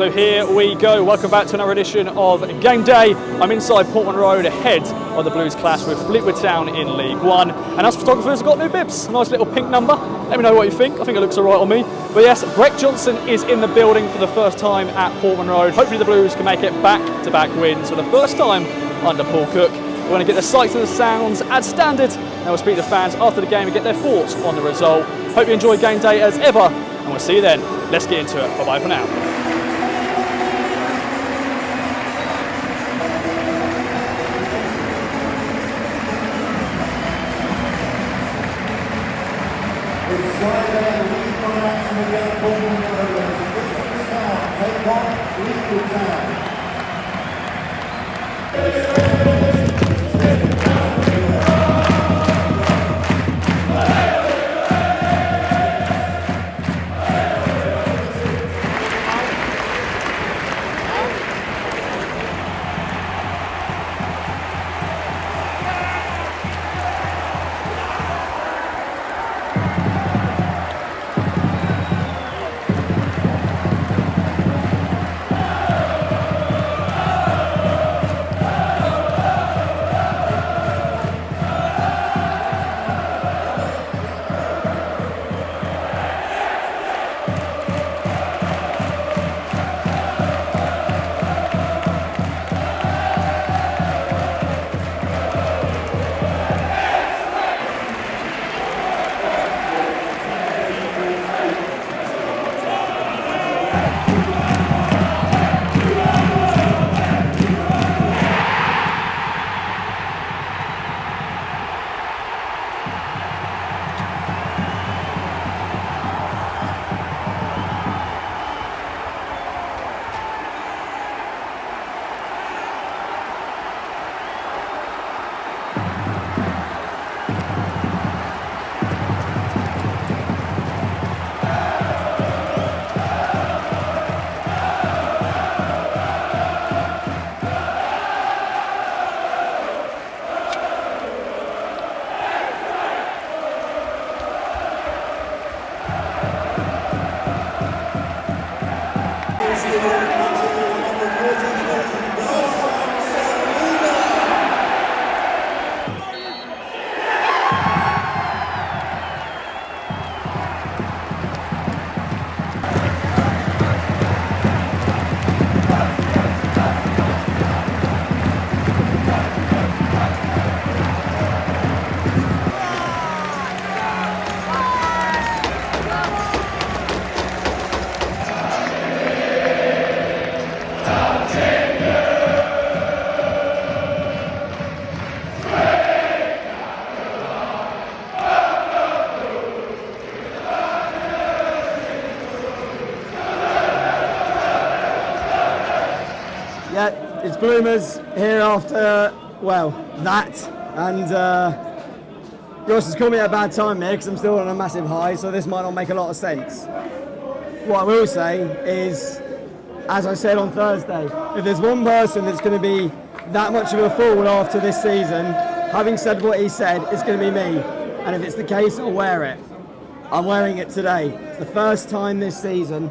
So here we go. Welcome back to another edition of Game Day. I'm inside Portman Road ahead of the Blues clash with Fleetwood Town in League One. And us photographers have got new bibs. A nice little pink number. Let me know what you think. I think it looks all right on me. But yes, Brett Johnson is in the building for the first time at Portman Road. Hopefully the Blues can make it back-to-back wins for the first time under Paul Cook. We're going to get the sights and the sounds as standard. And we'll speak to fans after the game and get their thoughts on the result. Hope you enjoy Game Day as ever. And we'll see you then. Let's get into it. Bye-bye for now. Fleetwood Town. Yeah, it's Bloomers here after, well, that, and Ross has called me at a bad time here because I'm still on a massive high, so this might not make a lot of sense. What I will say is, as I said on Thursday, if there's one person that's going to be that much of a fool after this season, having said what he said, it's going to be me. And if it's the case, I'll wear it. I'm wearing it today. It's the first time this season.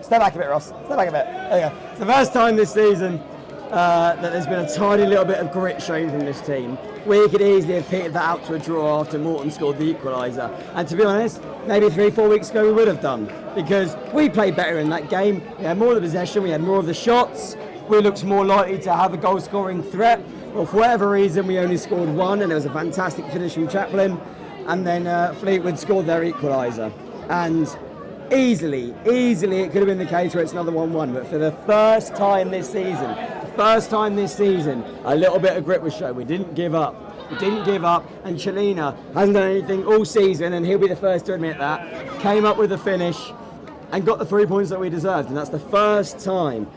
Step back a bit, Ross. Step back a bit. There you go. It's the first time this season that there's been a tiny little bit of grit shown from this team. We could easily have petered that out to a draw after Morton scored the equaliser. And to be honest, maybe 3-4 weeks ago we would have done, because we played better in that game. We had more of the possession, we had more of the shots, we looked more likely to have a goal scoring threat. Well, for whatever reason, we only scored one, and it was a fantastic finish from Chaplin. And then Fleetwood scored their equaliser. And easily, it could have been the case where it's another 1-1, but for the first time this season, a little bit of grit was shown. We didn't give up, and Chelina hasn't done anything all season, and he'll be the first to admit that. Came up with a finish and got the 3 points that we deserved, and that's the first time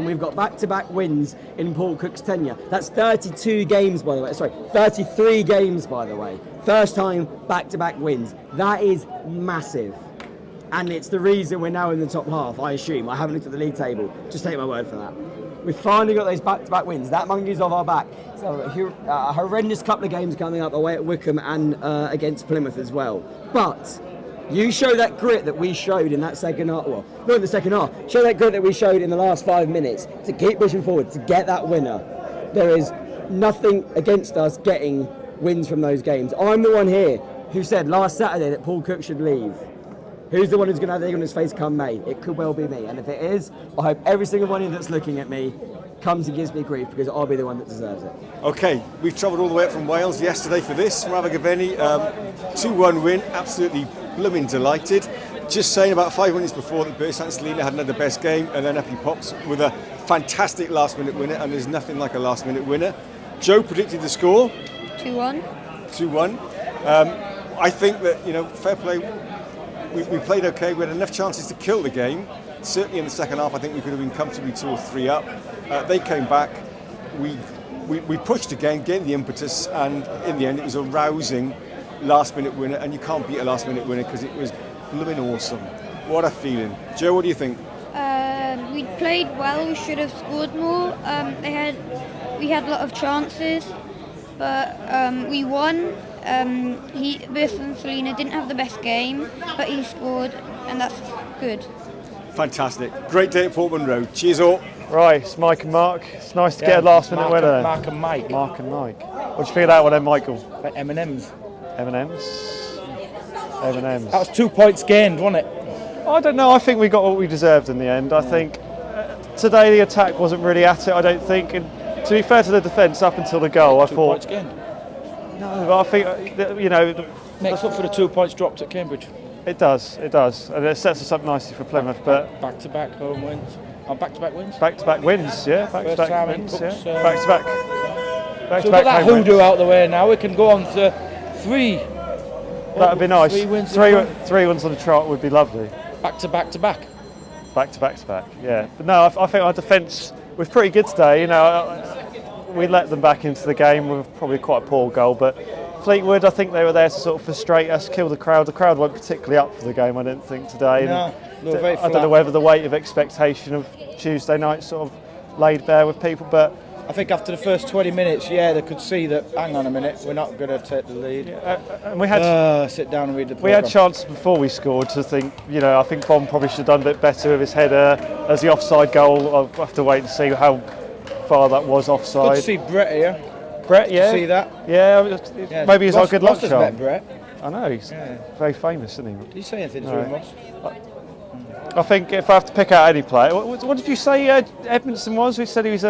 we've got back-to-back wins in Paul Cook's tenure. That's 32 games, by the way. Sorry, 33 games, by the way. First time back-to-back wins. That is massive. And it's the reason we're now in the top half, I assume. I haven't looked at the league table. Just take my word for that. We've finally got those back-to-back wins. That monkey's off our back. So a horrendous couple of games coming up away at Wickham and against Plymouth as well. But You show that grit that we showed in that second half. Well, not in the second half. Show that grit that we showed in the last 5 minutes to keep pushing forward, to get that winner. There is nothing against us getting wins from those games. I'm the one here who said last Saturday that Paul Cook should leave. Who's the one who's going to have the egg on his face come May? It could well be me. And if it is, I hope every single one of you that's looking at me comes and gives me grief, because I'll be the one that deserves it. Okay, we've travelled all the way up from Wales yesterday for this, from Abergavenny. 2-1 win, absolutely blooming delighted. Just saying, about 5 minutes before that Beersan Selina hadn't had the best game, and then up he pops with a fantastic last-minute winner, and there's nothing like a last-minute winner. Joe predicted the score. 2-1. 2-1. I think that, fair play. We played okay. We had enough chances to kill the game. Certainly in the second half, I think we could have been comfortably 2 or 3 up. They came back. We pushed again, gained the impetus, and in the end, it was a rousing last-minute winner. And you can't beat a last-minute winner because it was blooming awesome. What a feeling. Joe, what do you think? We played well. We should have scored more. We had a lot of chances, but we won. Beersan Selina didn't have the best game, but he scored, and that's good. Fantastic. Great day at Portman Road. Cheers all. Right, it's Mike and Mark. It's nice to get a last minute winner. Mark and Mike. Mark and Mike. What do you feel of that one then, Michael? Like M&M's. M&M's? M&M's. That was 2 points gained, wasn't it? I don't know. I think we got what we deserved in the end. I think today the attack wasn't really at it, I don't think. And to be fair to the defence, up until the goal, I 2 thought... points gained. No, but I think, Makes up for the 2 points dropped at Cambridge. It does. And it sets us up nicely for Plymouth. But Back-to-back home wins. Oh, back-to-back wins? Back-to-back wins, yeah. First Back-to-back time in wins, Cooks, yeah. Back-to-back. So Back-to-back we've got that home wins. hoodoo out the way now. We can go on to 3. That'd be nice. 3 wins. 3 wins on the trot would be lovely. Back-to-back-to-back. Back-to-back, yeah. But no, I think our defence was pretty good today. We let them back into the game with probably quite a poor goal, but Fleetwood, I think they were there to sort of frustrate us, kill the crowd. The crowd weren't particularly up for the game, I didn't think, today. No, they were very I don't flat. know whether the weight of expectation of Tuesday night sort of laid bare with people, but... I think after the first 20 minutes, they could see that, hang on a minute, we're not going to take the lead. And we had... sit down and read the We programme. had chances before we scored to think, I think Bond probably should have done a bit better with his header. As the offside goal, I'll have to wait and see how far that was offside. Good to see Brett here. Brett, yeah. See that? Yeah, maybe he's our good luck Ross has charm. met Brett. I know, he's very famous, isn't he? Did you say anything to No. him, Ross? I think if I have to pick out any player, what did you say Edmondson was? We said he's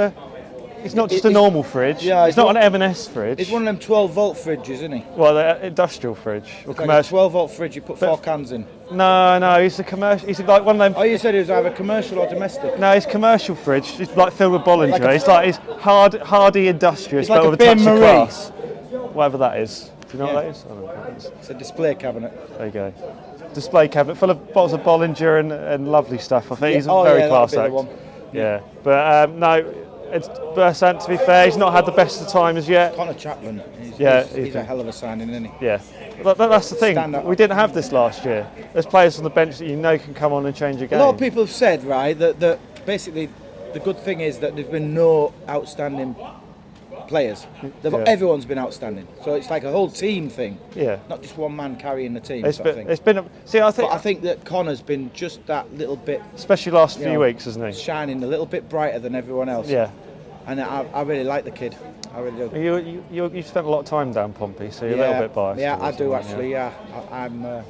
not just a normal fridge. Yeah, he's not an M&S fridge. He's one of them 12-volt fridges, isn't he? Well, the industrial fridge or Like a commercial. 12-volt fridge, you put 4 cans in. No, he's a commercial. He's like one of them. Oh, you said it was either commercial or domestic. No, he's commercial fridge. It's like filled with Bollinger. Like a- It's like he's hardy industrious, It's like but a with a touch of bain-marie. class. Whatever that is. Do you know Yeah. what that is? I don't know what that is. It's a display cabinet. There you go. Display cabinet full of bottles of Bollinger and lovely stuff. I think Yeah, he's a oh, very yeah, class that'd act. be the one. Yeah, but no, it's Bersant, to be fair, he's not had the best of times yet. Connor Chapman. He's a hell of a signing, isn't he? Yeah, but that's the thing. Stand up. We didn't have this last year. There's players on the bench that can come on and change a game. A lot of people have said, right, that basically the good thing is that there's been no outstanding players. Everyone's been outstanding. So it's like a whole team thing. Yeah. Not just one man carrying the team. It's sort of thing. been. I think. But I think that Connor's been just that little bit, especially last few weeks, hasn't he? shining a little bit brighter than everyone else. Yeah. And I really like the kid. I really do. You've spent a lot of time down Pompey, so you're a little bit biased. Yeah, I towards do him, actually. Yeah, I'm.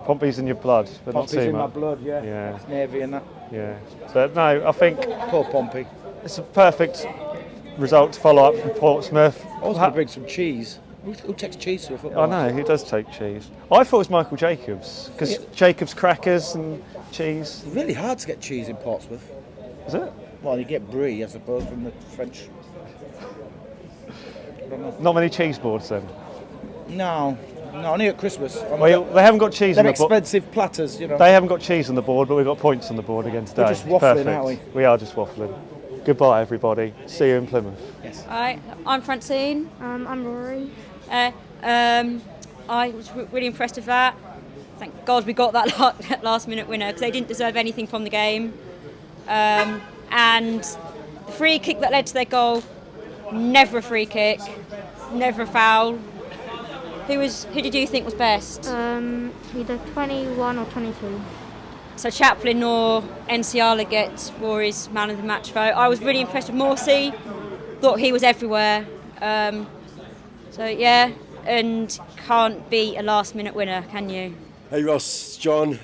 Pompey's in your blood, but Pompey's not too in my much. blood. Yeah. Yeah. It's Navy and that. Yeah, but no, I think Poor Pompey. it's a perfect result to follow up from Portsmouth. I was going to bring some cheese. Who takes cheese to a football? I know, who does take cheese? I thought it was Michael Jacobs, because Jacobs crackers and cheese. It's really hard to get cheese in Portsmouth. Is it? Well, you get brie, I suppose, from the French. I don't know. Not many cheese boards then. No, only at Christmas. Well, they haven't got cheese on They're the board. expensive platters, you know. They haven't got cheese on the board, but we've got points on the board again today. We're just It's waffling, perfect. aren't we? We are just waffling. Goodbye, everybody. See you in Plymouth. Yes. Hi, I'm Francine. I'm Rory. I was really impressed with that. Thank God we got that last minute winner because they didn't deserve anything from the game. And the free kick that led to their goal, never a free kick, never a foul. Who did you think was best? Either 21 or 22. So Chaplin or Enciala gets Rory's man of the match vote. I was really impressed with Morsey. Thought he was everywhere. So yeah, and can't beat a last minute winner, can you? Hey Ross, John,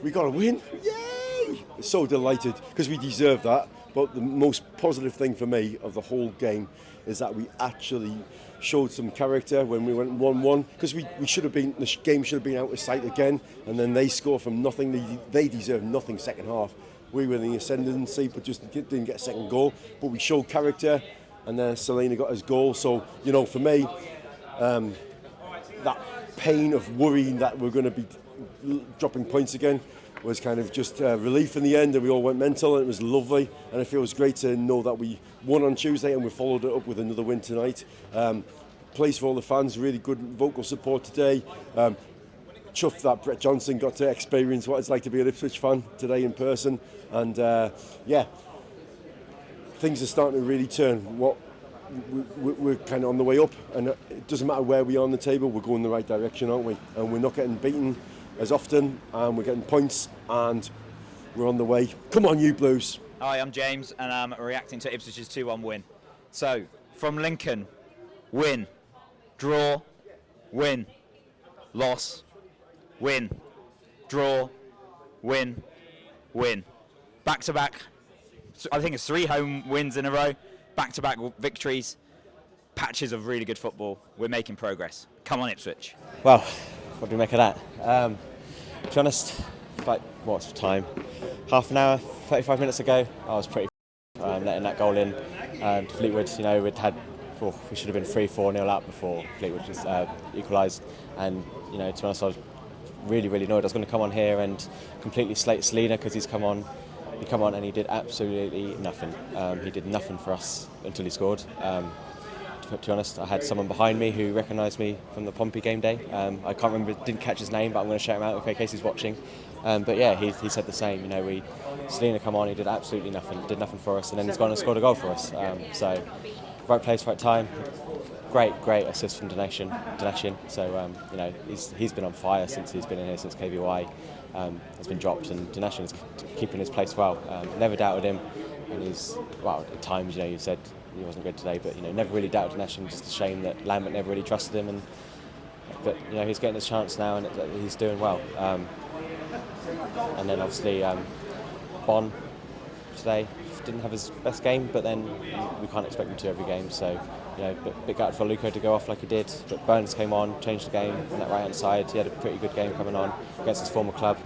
we got a win. Yay! So delighted because we deserve that. But the most positive thing for me of the whole game is that we actually showed some character when we went 1-1, because we should have been, the game should have been out of sight again, and then they score from nothing. They deserve nothing second half. We were in the ascendancy but just didn't get a second goal, but we showed character, and then Selena got his goal. So you know, for me, that pain of worrying that we're going to be dropping points again was kind of just relief in the end, and we all went mental, and it was lovely, and it feels great to know that we won on Tuesday and we followed it up with another win tonight. Place for all the fans, really good vocal support today. Chuffed that Brett Johnson got to experience what it's like to be an Ipswich fan today in person, and yeah, things are starting to really turn. We're kind of on the way up, and it doesn't matter where we are on the table, we're going the right direction, aren't we? And we're not getting beaten as often, and we're getting points, and we're on the way. Come on, you Blues. Hi, I'm James, and I'm reacting to Ipswich's 2-1 win. So, from Lincoln, win, draw, win, loss, win, draw, win, win. Back-to-back, I think it's 3 home wins in a row, back-to-back victories, patches of really good football. We're making progress. Come on, Ipswich. Well, what do we make of that? To be honest, like, what's the time? Half an hour, 35 minutes ago, I was pretty letting that goal in. Fleetwood, you know, we should have been 3-4-0 up before Fleetwood just equalised. And, you know, to be honest, I was really annoyed. I was going to come on here and completely slate Selena because he's come on. He come on and he did absolutely nothing. He did nothing for us until he scored. To be honest, I had someone behind me who recognised me from the Pompey game day. I can't remember, didn't catch his name, but I'm going to shout him out in case he's watching. But yeah, he said the same. You know, Selena come on, he did absolutely nothing, did nothing for us, and then he's gone and scored a goal for us. So, right place, right time. Great assist from Donation. So you know, he's been on fire since he's been in here, since KVY has been dropped, and Donation is keeping his place well. Never doubted him, and he's, well, at times, you know, you said he wasn't good today, but you know, never really doubted Donation. Just a shame that Lambert never really trusted him, but you know, he's getting his chance now, and he's doing well. And then obviously Bon today didn't have his best game, but then we can't expect him to every game. So you know, bit gutted for Luco to go off like he did. But Burns came on, changed the game on that right hand side. He had a pretty good game coming on against his former club.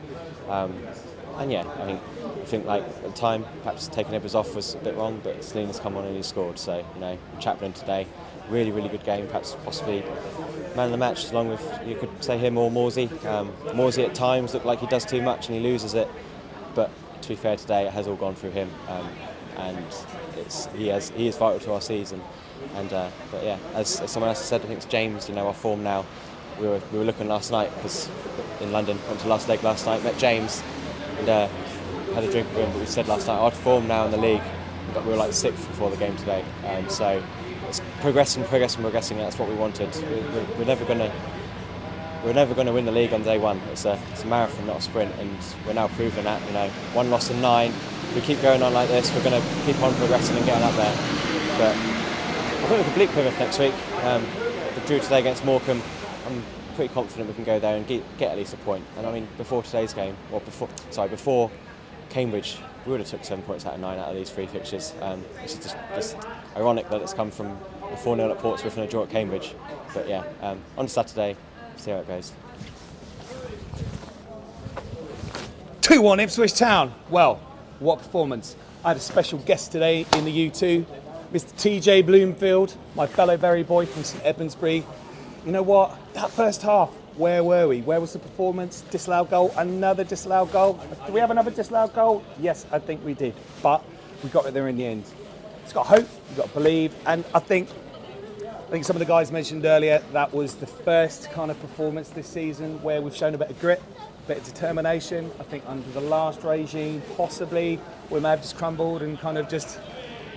And yeah, I think like at the time, perhaps taking Ebbers off was a bit wrong, but Selena's come on and he scored. So you know, Chaplin today, really good game. Perhaps possibly man of the match, along with, you could say him or Morsey. Morsey at times looked like he does too much and he loses it, but to be fair, today it has all gone through him, and he is vital to our season. And but yeah, as someone else said, I think it's James. You know, our form now. We were looking last night because in London, went to last leg last night, met James, and had a drink with him. But we said last night, our form now in the league, but we were like 6th before the game today. So it's progressing. That's what we wanted. We're never going to win the league on day one. It's a marathon, not a sprint, and we're now proving that. You know, 1 loss in 9. We keep going on like this, we're going to keep on progressing and getting up there. But I think we can bleep Plymouth next week. The drew today against Morecambe. I'm pretty confident we can go there and get at least a point. And I mean, before today's game, or before Cambridge, we would have took 7 points out of 9 out of these 3 fixtures. It's just ironic that it's come from a 4-0 at Portsmouth and a draw at Cambridge. But yeah, on Saturday, see how it goes. 2-1 Ipswich Town. Well, what performance. I had a special guest today in the U2, Mr. TJ Bloomfield, my fellow Berry boy from St Edmundsbury. You know what? That first half, where were we? Where was the performance? Disallowed goal, another disallowed goal. Do we have another disallowed goal? Yes, I think we did. But we got it there in the end. It's got hope, you've got to believe. And I think some of the guys mentioned earlier, that was the first kind of performance this season where we've shown a bit of grit, a bit of determination. I think under the last regime, possibly, we may have just crumbled and kind of just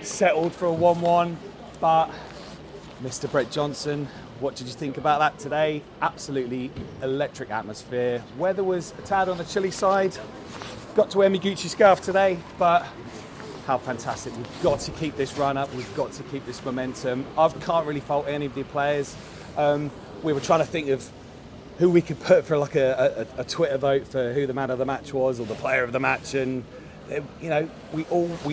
settled for a 1-1. But Mr. Brett Johnson, What did you think about that today? Absolutely electric atmosphere. Weather was a tad on the chilly side. Got to wear my Gucci scarf today, but how fantastic. We've got to keep this run up. We've got to keep this momentum. I can't really fault any of the players. We were trying to think of who we could put for like a Twitter vote for who the man of the match was or the player of the match, and we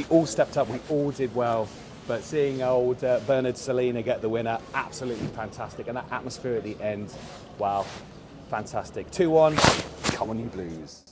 all stepped up. We all did well. But seeing old Bernard Selena get the winner, absolutely fantastic. And that atmosphere at the end, wow, fantastic. 2-1, come on you Blues.